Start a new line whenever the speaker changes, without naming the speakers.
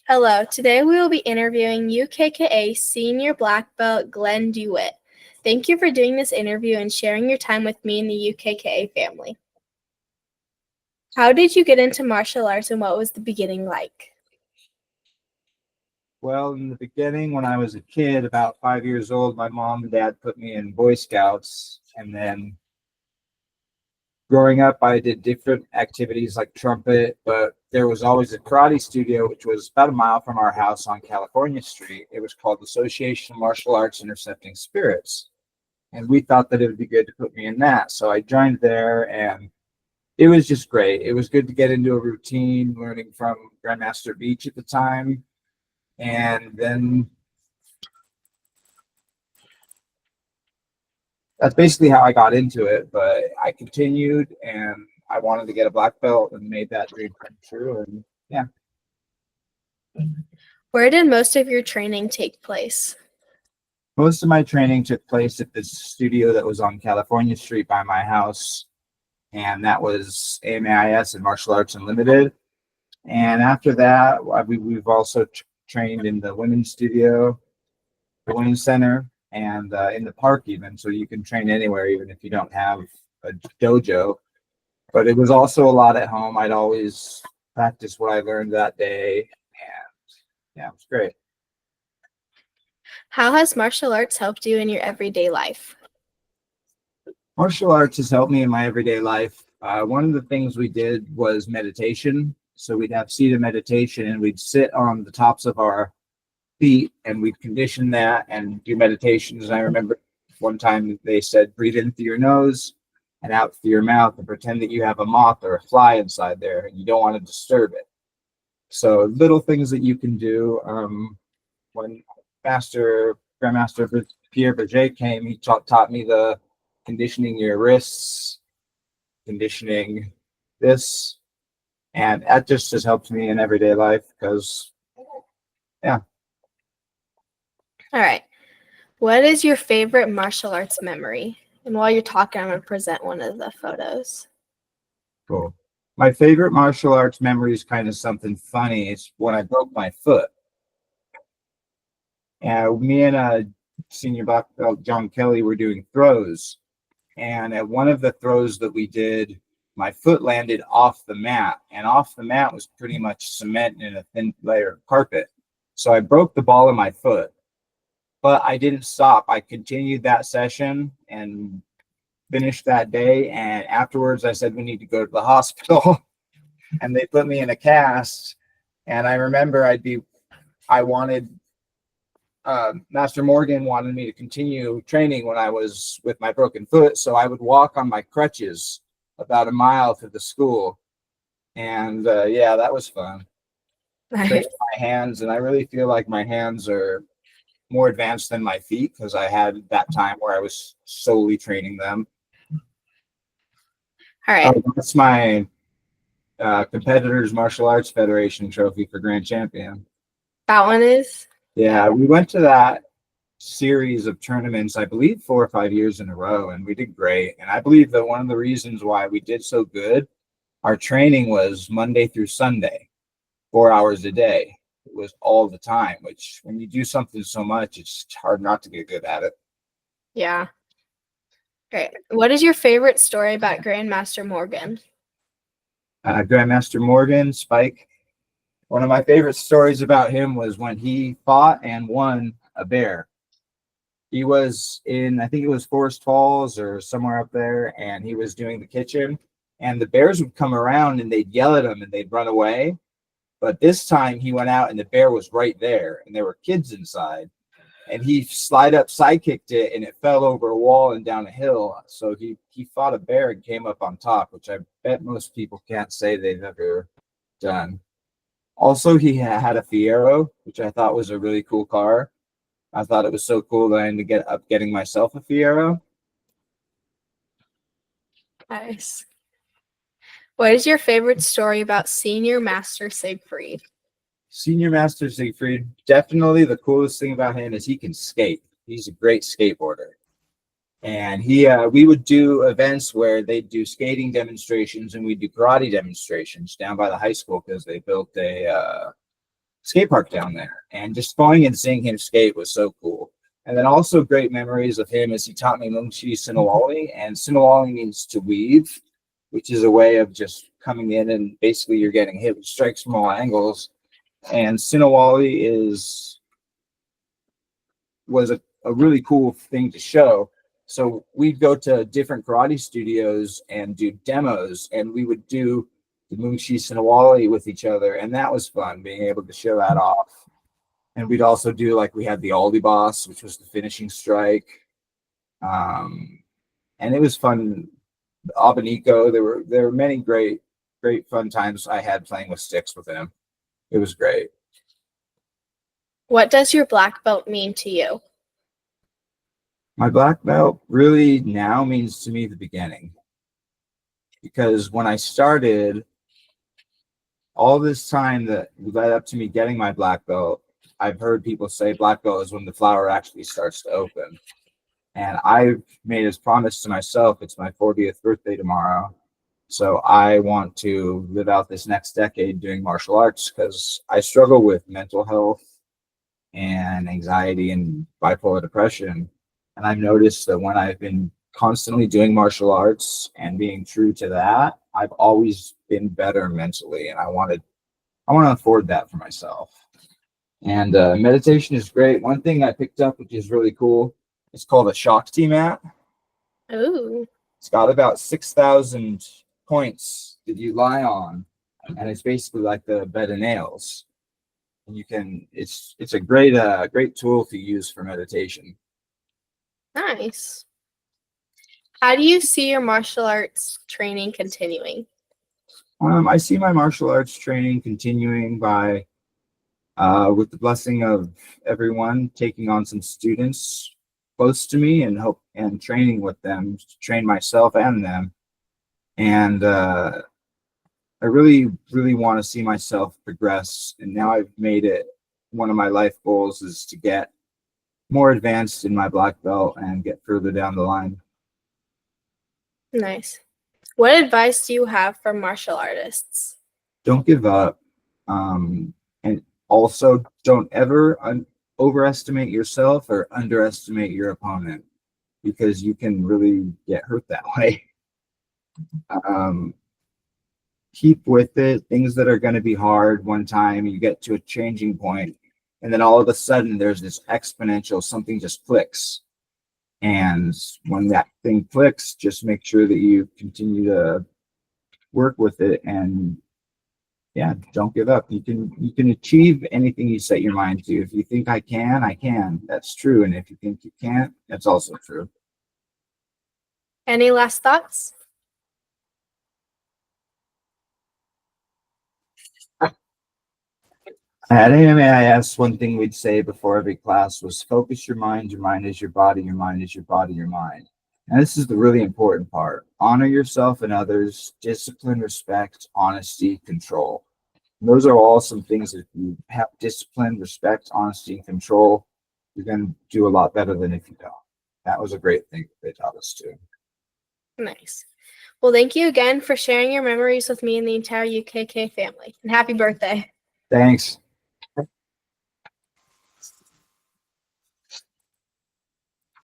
Hello, today we will be interviewing UKKA Senior Black Belt Glen Dewitt. Thank you for doing this interview and sharing your time with me and the UKKA family. How did you get into martial arts and what was the beginning like?
Well, in the beginning, when I was a kid, about 5 years old, my mom and dad put me in Boy Scouts. And then growing up, I did different activities like trumpet, but there was always a karate studio, which was about a mile from our house on California Street. It was called Association of Martial Arts Intercepting Spirits. And we thought that it would be good to put me in that. So I joined there, and it was just great. It was good to get into a routine, learning from Grandmaster Beach at the time. And then that's basically how I got into it. But I continued, and I wanted to get a black belt and made that dream come true. And yeah.
Where did most of your training take place?
Most of my training took place at this studio that was on California Street by my house. And that was AMAIS and Martial Arts Unlimited. And after that, we've also trained in the women's studio, the women's center, and in the park even. So you can train anywhere, even if you don't have a dojo. But it was also a lot at home. I'd always practice what I learned that day. And yeah, it was great.
How has martial arts helped you in your everyday life?
Martial arts has helped me in my everyday life. One of the things we did was meditation. So we'd have seated meditation, and we'd sit on the tops of our feet, and we'd condition that and do meditations. And I remember one time they said, breathe in through your nose and out through your mouth, and pretend that you have a moth or a fly inside there, and you don't want to disturb it. So little things that you can do. When Grandmaster Pierre Berger came, he taught me the conditioning your wrists, conditioning this. And that just has helped me in everyday life because, yeah.
All right. What is your favorite martial arts memory? And while you're talking, I'm going to present one of the photos.
Cool. My favorite martial arts memory is kind of something funny. It's when I broke my foot. And me and senior black belt John Kelly were doing throws. And at one of the throws that we did, my foot landed off the mat, and off the mat was pretty much cement and a thin layer of carpet. So I broke the ball in my foot, but I didn't stop. I continued that session and finished that day. And afterwards I said, we need to go to the hospital. And they put me in a cast. And I remember Master Morgan wanted me to continue training when I was with my broken foot. So I would walk on my crutches about a mile to the school. And yeah, that was fun. Training my hands, and I really feel like my hands are more advanced than my feet because I had that time where I was solely training them.
All right.
That's my Competitors Martial Arts Federation trophy for Grand Champion.
That one is?
Yeah, we went to that series of tournaments, I believe 4 or 5 years in a row, and we did great. And I believe that one of the reasons why we did so good, our training was Monday through Sunday, 4 hours a day. It was all the time, which when you do something so much, it's hard not to get good at it.
Yeah. Great. What is your favorite story about Grandmaster Morgan?
Grandmaster Morgan, Spike. One of my favorite stories about him was when he fought and won a bear. He was in, I think it was Forest Falls or somewhere up there, and he was doing the kitchen, and the bears would come around and they'd yell at him and they'd run away. But this time he went out and the bear was right there, and there were kids inside, and he side kicked it, and it fell over a wall and down a hill. So he fought a bear and came up on top, which I bet most people can't say they've ever done. Also, he had a Fiero, which I thought was a really cool car. I thought it was so cool that I ended up getting myself a Fiero.
Nice. What is your favorite story about Senior Master Siegfried?
Senior Master Siegfried, definitely the coolest thing about him is he can skate. He's a great skateboarder. And we would do events where they'd do skating demonstrations and we'd do karate demonstrations down by the high school because they built a skate park down there, and just going and seeing him skate was so cool. And then also great memories of him is he taught me Mungchi Sinawali, and Sinawali means to weave, which is a way of just coming in and basically you're getting hit with strikes from all angles. And Sinawali was a really cool thing to show. So we'd go to different karate studios and do demos, and we would do the Mungshi Sinawali with each other, and that was fun, being able to show that off. And we'd also do, like, we had the Aldi Boss, which was the finishing strike. And it was fun. Abanico, there were many great fun times I had playing with sticks with him. It was great.
What does your black belt mean to you?
My black belt really now means to me the beginning. Because when I started, all this time that led up to me getting my black belt, I've heard people say black belt is when the flower actually starts to open. And I've made this promise to myself, it's my 40th birthday tomorrow. So I want to live out this next decade doing martial arts because I struggle with mental health and anxiety and bipolar depression. And I've noticed that when I've been constantly doing martial arts and being true to that, I've always been better mentally. And I want to afford that for myself. And meditation is great. One thing I picked up, which is really cool, it's called a Shakti mat.
Ooh.
It's got about 6,000 points that you lie on, and it's basically like the bed of nails. And you can, it's a great tool to use for meditation.
Nice. How do you see your martial arts training continuing?
I see my martial arts training continuing by, with the blessing of everyone, taking on some students close to me and training with them, to train myself and them. And I really want to see myself progress. And now I've made it one of my life goals is to get more advanced in my black belt and get further down the line.
Nice. What advice do you have for martial artists?
Don't give up. And also don't ever overestimate yourself or underestimate your opponent, because you can really get hurt that way. Keep with it. Things that are going to be hard, one time you get to a changing point, and then all of a sudden there's this exponential, something just clicks. And when that thing clicks, just make sure that you continue to work with it, and yeah, don't give up. You can achieve anything you set your mind to. If you think I can, that's true. And if you think you can't, that's also true.
Any last thoughts?
At AMAIS, one thing we'd say before every class was focus your mind is your body, your mind is your body, your mind. And this is the really important part. Honor yourself and others, discipline, respect, honesty, control. And those are all some things that if you have discipline, respect, honesty, and control, you're going to do a lot better than if you don't. That was a great thing they taught us too.
Nice. Well, thank you again for sharing your memories with me and the entire UKKA family. And happy birthday.
Thanks.